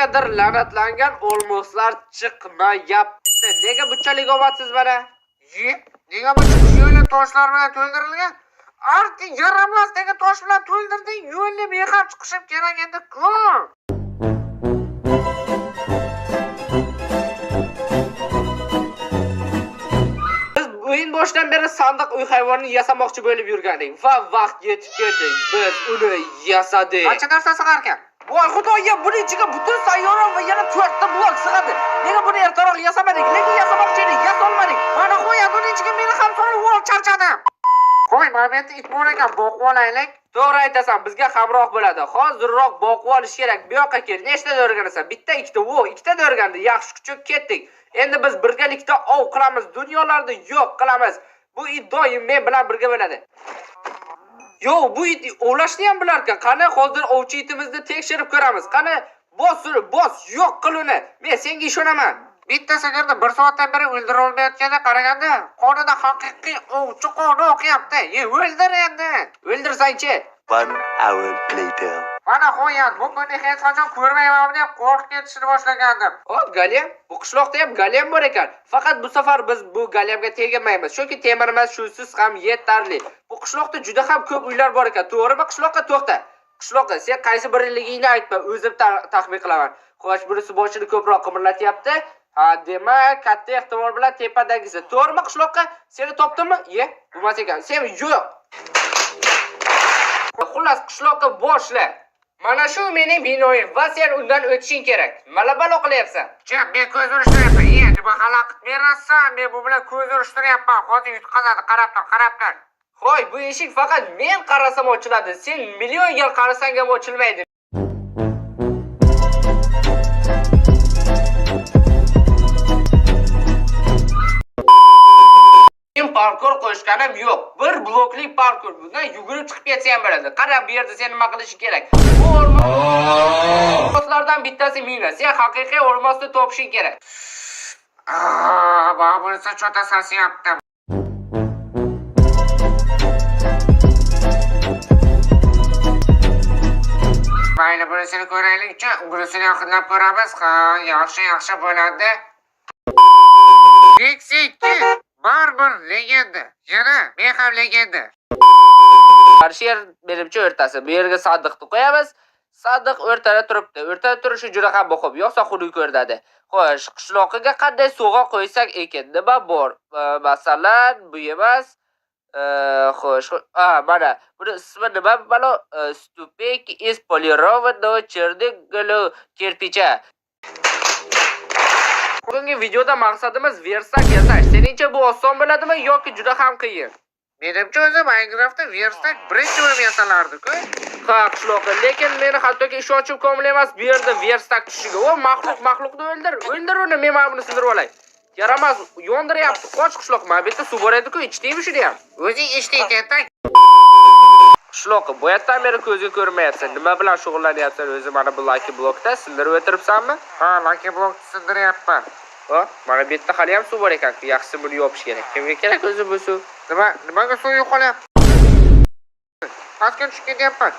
Negadir la'natlangan olmoslar chiqmayapti. Nega bunchalik omadsiz mana? Nega bu yo'llar toshlar bilan to'ldirilgan? Artık yaramaz degan tosh bilan to'ldirding, yo'lni mehab chiqishim kerak endi-ku. O'yin boshidan beri sandiq uy hayvonini yasamoqchi bo'lib yurgandik va vaqt yetib keldi. Biz uni yasadik. Qancha narsa sig'ar ekan? Voy xudoya, buning ichiga butun sayyora va yana 4 ta blok sig'adi. Nega buni ertaroq yasamadik? Lekin yasamoqchi edik, yasolmadik. Mana qo'y, buning ichiga meni ham solib ol, charchadim. Qo'y, mana bu yerda it bor ekan, boqib olaylik. To'g'ri aytasan, bizga hamroh bo'ladi. Hozirroq boqib olish kerak. Bu yoqqa kel. Nechta o'rganasan? Bitta, ikkita, ikkita o'rgandi. Yaxshi kuchuk ketdik. Endi biz birgalikda ov qilamiz, dunyolarni yo'q qilamiz. Bu it doim men bilan birga bo'ladi. Yo'q, bu it ovlashni ham bilar ekan. Qani hozir ovchi itimizni tekshirib ko'ramiz. Qani bos, yo'q qil uni. Men senga ishonaman. Bitta sigirni 1 soatdan beri o'ldirib olmayotganda qaraganda, qonida haqiqiy ovchi qoni oqyapti. O'ldir endi. O'ldirsang-chi. 1 hour later. Mana qo'yat, bu kunni hech qachon ko'rmayman deb qo'rqib ketishni boshlagandim. Galem, bu qishloqda ham galem bor ekan. Faqat bu safar biz bu galemga tegmaymiz. Chunki temirimiz shusiz ham yetarli. Bu qishloqda juda ham ko'p uylar bor ekan. To'g'rimi? Qishloqqa to'xta. Qishloqqa sen qaysi birligingni aytma, o'zim taxmin qilaman. Xo'sh, bunisi boshini ko'proq qimirlatyapti. Ha, demak, katta ehtimol bilan tepadagisi. To'g'rimi? Qishloqqa seni topdimmi? Bo'lmas ekan. Sen yo'q. Xullas, qishloqqa boshla. Mana shu mening binoyim va sen undan o'tishing kerak. Malabalo qilyapsan. Men ko'z urishtiryapman. Nima xalaqit berasan? Men bu bilan ko'z urishtiryapman. Hozir yutqazadi, qarab tur. Xo'y, bu eshik faqat men qarasam ochiladi. Sen million yil qarasang ham ochilmaydi. Parkur qo'shganim yo'q. Bir blokli parkur. Bundan yugurib chiqib ketsa ham bo'ladi. Qarab, bu yerda sen nima qilish kerak? Bu olmoslardan bittasi mina. Sen haqiqiy olmosni topishing kerak. Bana bunisi chota sasyapti. Mayli, bunisini ko'raylik-chi. Bunisini yaqinlab ko'ramiz. Ha, yaxshi bo'ladi. Meksika barbar legenda. Yana men ham legenda. Qarshi yer menimcha o'rtasi. Bu yerga sandiqni qo'yamiz. Sandiq o'rtada turibdi. O'rtada turishi juda ham muhim. Yo'qsa xunuk ko'rinadi. Xo'sh, qishloqiga qanday sovg'a qo'ysak ekan? Nima bor? Masalan, bu emas. Xo'sh, mana buni ismi nima? Mana stupek из полированного черного кирпича. Bugungi videoda maqsadimiz versak yasash. Seningcha bu oson bo'ladimi yoki juda ham qiyin? Menimcha o'zi Minecraftda versak birinchi bo'lib yasalardi-ku. Ha, qishloqda, lekin meni hattoki ishonchim komil emas bu yerda versak tushiga. O maxluqni o'ldir uni, men mana buni sindirib olay. Yaramas, yondiryapti. Qoch qishloq, mana bu yerda suv bor edi-ku, ichdingmi shuni ham? O'zing ichding-da. Qishloqqa bu yerdan beri ko'zga ko'rmayapsan. Nima bilan shug'ullanyapsan o'zi mana bu lucky blokda? Sindirib o'tiribsanmi? Ha, lucky blokni sindiryapman. Mana bu yerda hali ham suv bor ekan. Yaxshisi buni yopish kerak. Kimga kerak o'zi bu suv? Nimaga suv yo'qolyapti? Pastga tushib ketyapman.